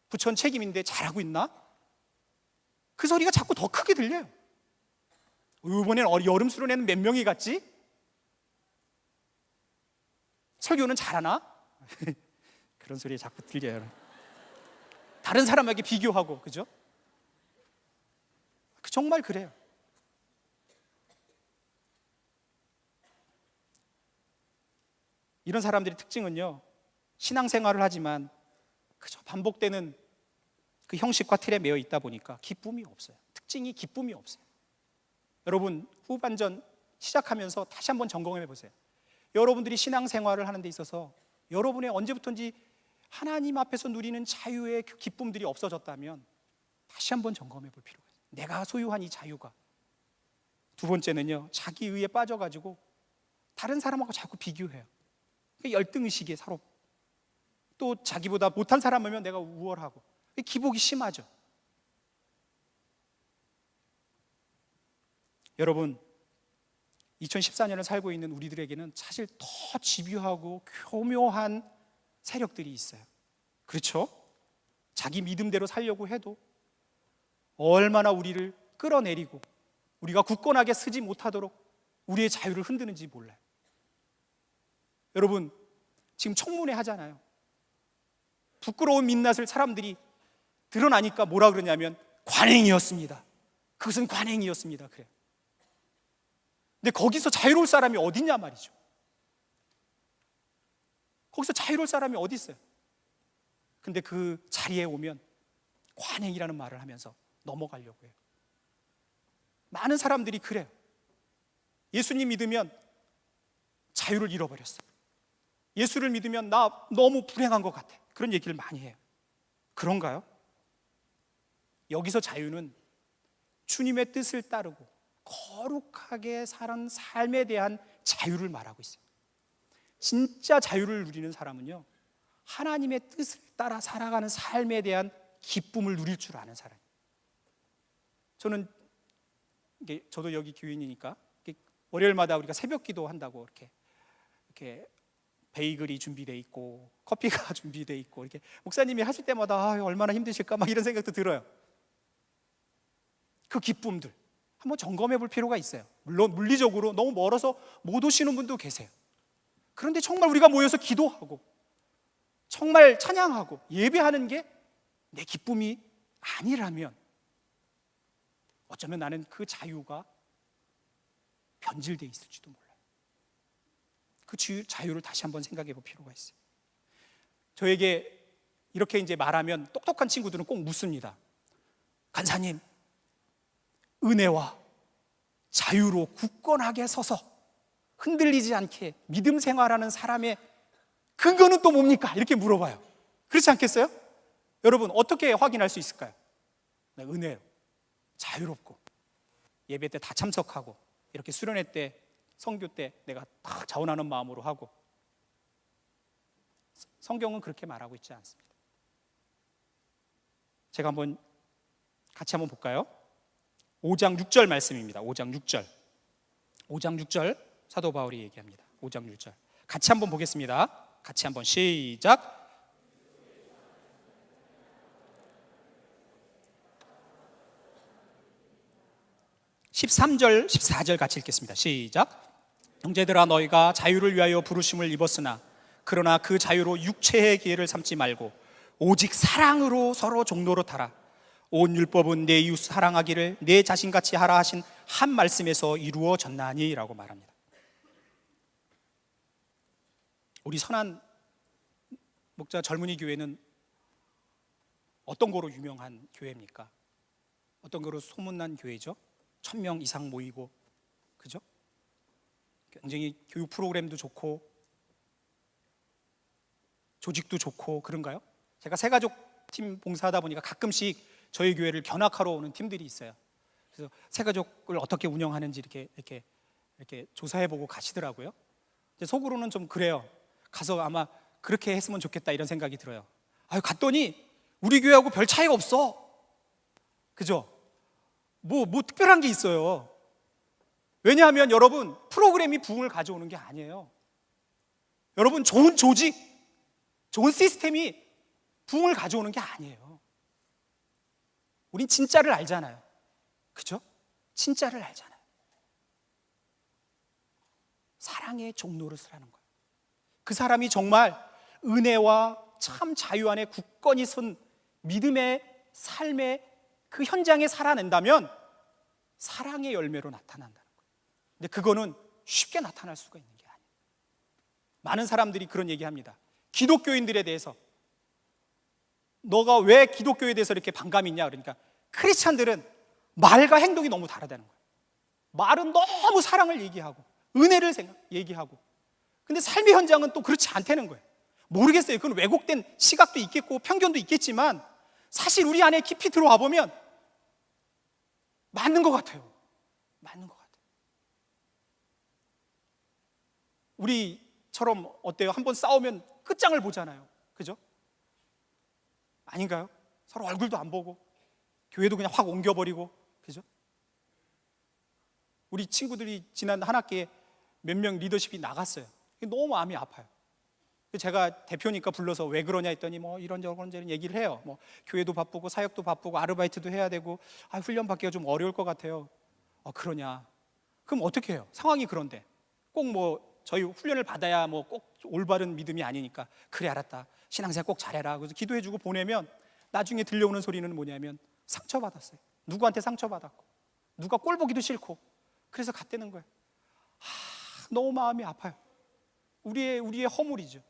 부천 책임인데 잘하고 있나? 그 소리가 자꾸 더 크게 들려요. 이번엔 여름 수련회는 몇 명이 갔지? 설교는 잘하나? 그런 소리 자꾸 들려요. 다른 사람에게 비교하고, 그죠? 정말 그래요. 이런 사람들의 특징은요, 신앙생활을 하지만 그저 반복되는 그 형식과 틀에 매여 있다 보니까 기쁨이 없어요. 특징이 기쁨이 없어요. 여러분 후반전 시작하면서 다시 한번 점검해 보세요. 여러분들이 신앙생활을 하는 데 있어서 여러분의 언제부턴지 하나님 앞에서 누리는 자유의 그 기쁨들이 없어졌다면 다시 한번 점검해 볼 필요가 있어요. 내가 소유한 이 자유가. 두 번째는요, 자기의에 빠져가지고 다른 사람하고 자꾸 비교해요. 열등의식에 서로, 또 자기보다 못한 사람 보면 내가 우월하고, 기복이 심하죠. 여러분 2014년을 살고 있는 우리들에게는 사실 더 집요하고 교묘한 세력들이 있어요. 그렇죠? 자기 믿음대로 살려고 해도 얼마나 우리를 끌어내리고 우리가 굳건하게 서지 못하도록 우리의 자유를 흔드는지 몰라요. 여러분 지금 청문회 하잖아요. 부끄러운 민낯을 사람들이 드러나니까 뭐라 그러냐면 관행이었습니다. 그것은 관행이었습니다. 그래요. 근데 거기서 자유로울 사람이 어딨냐 말이죠. 거기서 자유로울 사람이 어디 있어요? 근데 그 자리에 오면 관행이라는 말을 하면서 넘어가려고 해요. 많은 사람들이 그래요. 예수님 믿으면 자유를 잃어버렸어요. 예수를 믿으면 나 너무 불행한 것 같아. 그런 얘기를 많이 해요. 그런가요? 여기서 자유는 주님의 뜻을 따르고 거룩하게 사는 삶에 대한 자유를 말하고 있어요. 진짜 자유를 누리는 사람은요, 하나님의 뜻을 따라 살아가는 삶에 대한 기쁨을 누릴 줄 아는 사람이에요. 저도 여기 교인이니까 월요일마다 우리가 새벽 기도 한다고 이렇게 베이글이 준비돼 있고 커피가 준비돼 있고 이렇게 목사님이 하실 때마다 얼마나 힘드실까 막 이런 생각도 들어요. 그 기쁨들 한번 점검해 볼 필요가 있어요. 물론 물리적으로 너무 멀어서 못 오시는 분도 계세요. 그런데 정말 우리가 모여서 기도하고 정말 찬양하고 예배하는 게 내 기쁨이 아니라면 어쩌면 나는 그 자유가 변질되어 있을지도 몰라요. 그 자유를 다시 한번 생각해 볼 필요가 있어요. 저에게 이렇게 이제 말하면 똑똑한 친구들은 꼭 묻습니다. 간사님, 은혜와 자유로 굳건하게 서서 흔들리지 않게 믿음 생활하는 사람의 근거는 또 뭡니까? 이렇게 물어봐요. 그렇지 않겠어요? 여러분 어떻게 확인할 수 있을까요? 은혜로 자유롭고 예배 때 다 참석하고 이렇게 수련회 때 성교 때 내가 다 자원하는 마음으로 하고. 성경은 그렇게 말하고 있지 않습니다. 제가 같이 한번 볼까요? 5장 6절 말씀입니다. 5장 6절 사도 바울이 얘기합니다. 5장 6절 같이 한번 보겠습니다. 같이 한번 시작. 13절 14절 같이 읽겠습니다. 시작. 형제들아, 너희가 자유를 위하여 부르심을 입었으나 그러나 그 자유로 육체의 기회를 삼지 말고 오직 사랑으로 서로 종로로 타라. 온 율법은 내 이웃 사랑하기를 내 자신같이 하라 하신 한 말씀에서 이루어졌나니 라고 말합니다. 우리 선한 목자 젊은이 교회는 어떤 거로 유명한 교회입니까? 어떤 거로 소문난 교회죠? 1000명 이상 모이고, 그죠? 굉장히 교육 프로그램도 좋고 조직도 좋고 그런가요? 제가 새가족 팀 봉사하다 보니까 가끔씩 저희 교회를 견학하러 오는 팀들이 있어요. 그래서 새가족을 어떻게 운영하는지 이렇게 조사해보고 가시더라고요. 속으로는 좀 그래요. 가서 아마 그렇게 했으면 좋겠다 이런 생각이 들어요. 갔더니 우리 교회하고 별 차이가 없어. 그죠? 뭐 특별한 게 있어요. 왜냐하면 여러분, 프로그램이 부흥을 가져오는 게 아니에요. 여러분, 좋은 조직, 좋은 시스템이 부흥을 가져오는 게 아니에요. 우린 진짜를 알잖아요. 그죠? 진짜를 알잖아요. 사랑의 종로를 쓰라는 거예요. 그 사람이 정말 은혜와 참 자유 안에 굳건히 선 믿음의 삶의 그 현장에 살아낸다면 사랑의 열매로 나타난다는 거예요. 근데 그거는 쉽게 나타날 수가 있는 게 아니에요. 많은 사람들이 그런 얘기합니다. 기독교인들에 대해서 너가 왜 기독교에 대해서 이렇게 반감이 있냐? 그러니까 크리스찬들은 말과 행동이 너무 다르다는 거예요. 말은 너무 사랑을 얘기하고 은혜를 얘기하고, 근데 삶의 현장은 또 그렇지 않다는 거예요. 모르겠어요. 그건 왜곡된 시각도 있겠고 편견도 있겠지만 사실 우리 안에 깊이 들어와 보면 맞는 것 같아요. 맞는 것 같아요. 우리처럼 어때요? 한번 싸우면 끝장을 보잖아요. 그죠? 아닌가요? 서로 얼굴도 안 보고 교회도 그냥 확 옮겨버리고, 그죠? 우리 친구들이 지난 한 학기에 몇 명 리더십이 나갔어요. 너무 마음이 아파요. 제가 대표니까 불러서 왜 그러냐 했더니 뭐 이런저런 얘기를 해요. 뭐 교회도 바쁘고 사역도 바쁘고 아르바이트도 해야 되고 훈련 받기가 좀 어려울 것 같아요. 그러냐? 그럼 어떻게 해요? 상황이 그런데 꼭 뭐 저희 훈련을 받아야 뭐 꼭 올바른 믿음이 아니니까 그래 알았다. 신앙생활 꼭 잘해라. 그래서 기도해주고 보내면 나중에 들려오는 소리는 뭐냐면 상처받았어요. 누구한테 상처받았고 누가 꼴 보기도 싫고 그래서 갔다는 거예요. 너무 마음이 아파요. 우리의 허물이죠.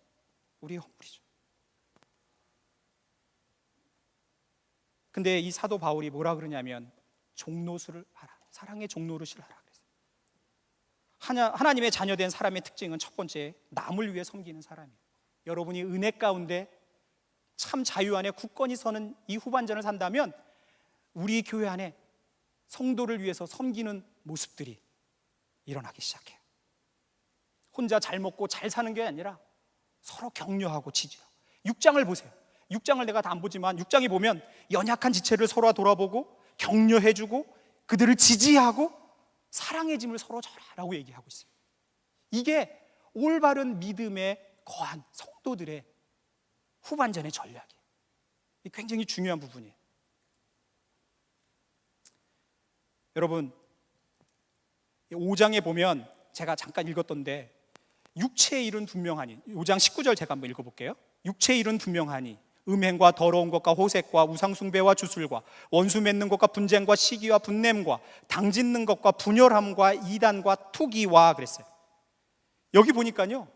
우리의 허물이죠. 근데 이 사도 바울이 뭐라 그러냐면 종노술을 하라. 사랑의 종노릇을 하라 그랬어요. 하나님의 자녀된 사람의 특징은 첫 번째, 남을 위해 섬기는 사람이에요. 여러분이 은혜 가운데 참 자유 안에 굳건히 서는 이 후반전을 산다면 우리 교회 안에 성도를 위해서 섬기는 모습들이 일어나기 시작해요. 혼자 잘 먹고 잘 사는 게 아니라 서로 격려하고 지지하고. 6장을 보세요. 6장을 내가 다 안 보지만 6장에 보면 연약한 지체를 서로 돌아보고 격려해주고 그들을 지지하고 사랑의 짐을 서로 져라라고 얘기하고 있어요. 이게 올바른 믿음에 거한 성도들의 후반전의 전략이에요. 이게 굉장히 중요한 부분이에요. 여러분, 5장에 보면 제가 잠깐 읽었던데 육체의 일은 분명하니, 5장 19절 제가 한번 읽어볼게요. 육체의 일은 분명하니 음행과 더러운 것과 호색과 우상숭배와 주술과 원수 맺는 것과 분쟁과 시기와 분냄과 당짓는 것과 분열함과 이단과 투기와 그랬어요. 여기 보니까요,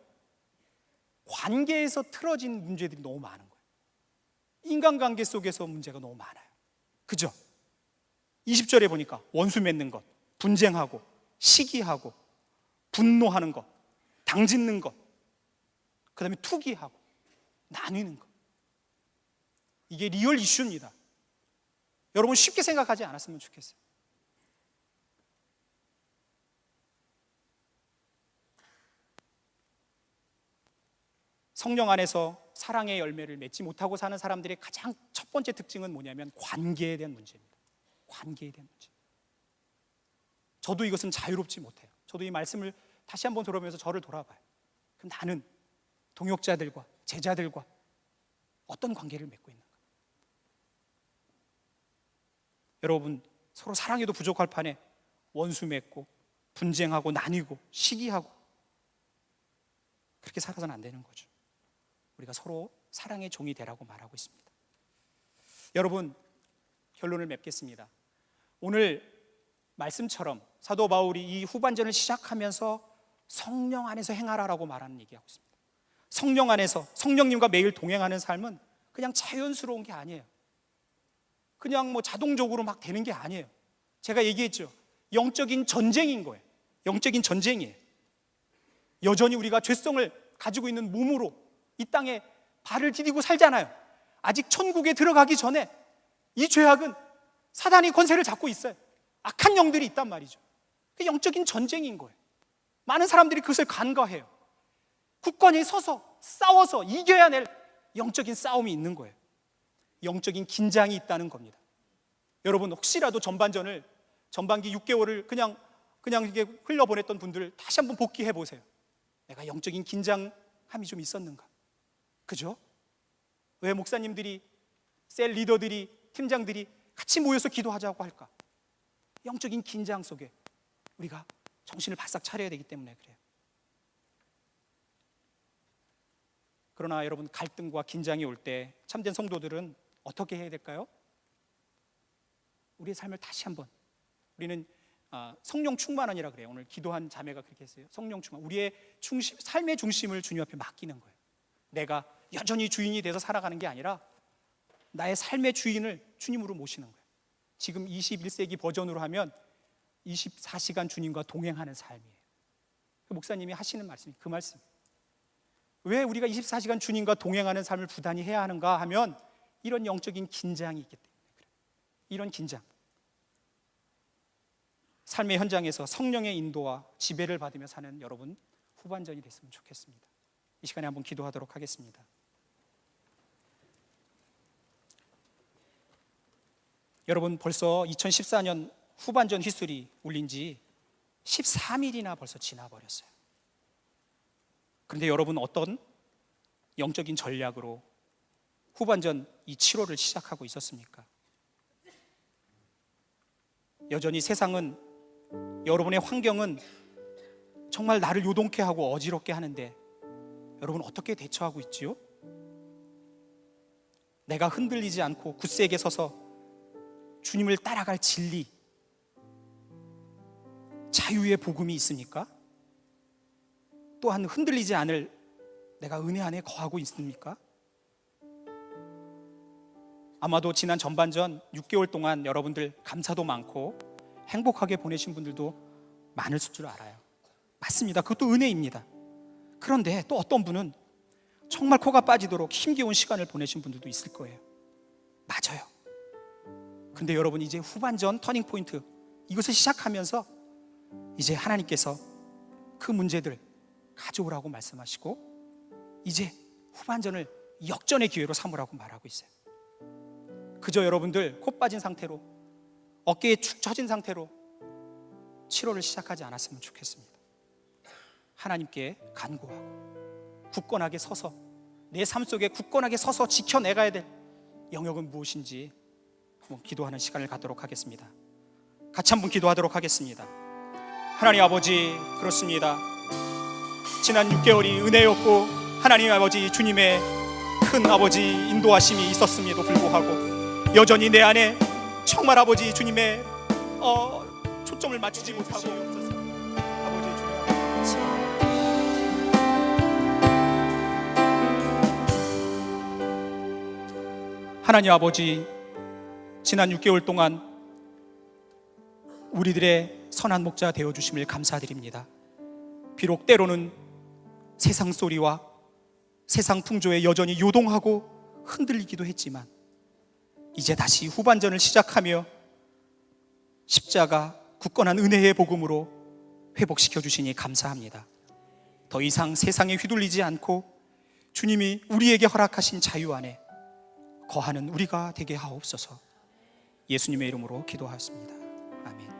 관계에서 틀어진 문제들이 너무 많은 거예요. 인간관계 속에서 문제가 너무 많아요. 그죠? 20절에 보니까 원수 맺는 것, 분쟁하고 시기하고 분노하는 것, 당짓는 것, 그 다음에 투기하고 나뉘는 것. 이게 리얼 이슈입니다. 여러분 쉽게 생각하지 않았으면 좋겠어요. 성령 안에서 사랑의 열매를 맺지 못하고 사는 사람들의 가장 첫 번째 특징은 뭐냐면 관계에 대한 문제입니다. 관계에 대한 문제. 저도 이것은 자유롭지 못해요. 저도 이 말씀을 다시 한번 들어보면서 저를 돌아봐요. 그럼 나는 동역자들과 제자들과 어떤 관계를 맺고 있는가? 여러분, 서로 사랑해도 부족할 판에 원수 맺고 분쟁하고 나뉘고 시기하고 그렇게 살아서는 안 되는 거죠. 우리가 서로 사랑의 종이 되라고 말하고 있습니다. 여러분, 결론을 맺겠습니다. 오늘 말씀처럼 사도 바울이 이 후반전을 시작하면서 성령 안에서 행하라라고 말하는 얘기하고 있습니다. 성령 안에서 성령님과 매일 동행하는 삶은 그냥 자연스러운 게 아니에요. 그냥 뭐 자동적으로 막 되는 게 아니에요. 제가 얘기했죠. 영적인 전쟁인 거예요. 영적인 전쟁이에요. 여전히 우리가 죄성을 가지고 있는 몸으로 이 땅에 발을 디디고 살잖아요. 아직 천국에 들어가기 전에 이 죄악은 사단이 권세를 잡고 있어요. 악한 영들이 있단 말이죠. 그게 영적인 전쟁인 거예요. 많은 사람들이 그것을 간과해요. 굳건히 서서 싸워서 이겨야 될 영적인 싸움이 있는 거예요. 영적인 긴장이 있다는 겁니다. 여러분, 혹시라도 전반기 6개월을 그냥 이렇게 흘려보냈던 분들 다시 한번 복귀해 보세요. 내가 영적인 긴장함이 좀 있었는가? 그죠? 왜 목사님들이, 셀 리더들이, 팀장들이 같이 모여서 기도하자고 할까? 영적인 긴장 속에 우리가 정신을 바싹 차려야 되기 때문에 그래요. 그러나 여러분, 갈등과 긴장이 올 때 참된 성도들은 어떻게 해야 될까요? 우리의 삶을 다시 한번, 우리는 성령 충만하니라 그래요. 오늘 기도한 자매가 그렇게 했어요. 성령 충만. 우리의 삶의 중심을 주님 앞에 맡기는 거예요. 내가 여전히 주인이 돼서 살아가는 게 아니라 나의 삶의 주인을 주님으로 모시는 거예요. 지금 21세기 버전으로 하면 24시간 주님과 동행하는 삶이에요. 목사님이 하시는 말씀이 그 말씀이에요. 왜 우리가 24시간 주님과 동행하는 삶을 부단히 해야 하는가 하면 이런 영적인 긴장이 있기 때문에 그래요. 이런 긴장, 삶의 현장에서 성령의 인도와 지배를 받으며 사는 여러분 후반전이 됐으면 좋겠습니다. 이 시간에 한번 기도하도록 하겠습니다. 여러분, 벌써 2014년 후반전 휘슬이 울린 지 13일이나 벌써 지나버렸어요. 그런데 여러분, 어떤 영적인 전략으로 후반전 이 7월을 시작하고 있었습니까? 여전히 세상은, 여러분의 환경은 정말 나를 요동케 하고 어지럽게 하는데 여러분 어떻게 대처하고 있지요? 내가 흔들리지 않고 굳세게 서서 주님을 따라갈 진리, 자유의 복음이 있습니까? 또한 흔들리지 않을 내가 은혜 안에 거하고 있습니까? 아마도 지난 전반전 6개월 동안 여러분들 감사도 많고 행복하게 보내신 분들도 많을 줄 알아요. 맞습니다. 그것도 은혜입니다. 그런데 또 어떤 분은 정말 코가 빠지도록 힘겨운 시간을 보내신 분들도 있을 거예요. 맞아요. 근데 여러분, 이제 후반전 터닝 포인트, 이것을 시작하면서 이제 하나님께서 그 문제들 가져오라고 말씀하시고 이제 후반전을 역전의 기회로 삼으라고 말하고 있어요. 그저 여러분들 코 빠진 상태로, 어깨에 축 처진 상태로 치료를 시작하지 않았으면 좋겠습니다. 하나님께 간구하고 굳건하게 서서, 내 삶 속에 굳건하게 서서 지켜내가야 될 영역은 무엇인지 한번 기도하는 시간을 갖도록 하겠습니다. 같이 한번 기도하도록 하겠습니다. 하나님 아버지, 그렇습니다. 지난 6개월이 은혜였고 하나님 아버지 주님의 큰 아버지 인도하심이 있었음에도 불구하고 여전히 내 안에 정말 아버지 주님의 초점을 맞추지 못하고 없어서 아버지 주님 하나님 아버지, 지난 6개월 동안 우리들의 선한 목자 되어주심을 감사드립니다. 비록 때로는 세상 소리와 세상 풍조에 여전히 요동하고 흔들리기도 했지만 이제 다시 후반전을 시작하며 십자가 굳건한 은혜의 복음으로 회복시켜 주시니 감사합니다. 더 이상 세상에 휘둘리지 않고 주님이 우리에게 허락하신 자유 안에 거하는 우리가 되게 하옵소서. 예수님의 이름으로 기도하였습니다. 아멘.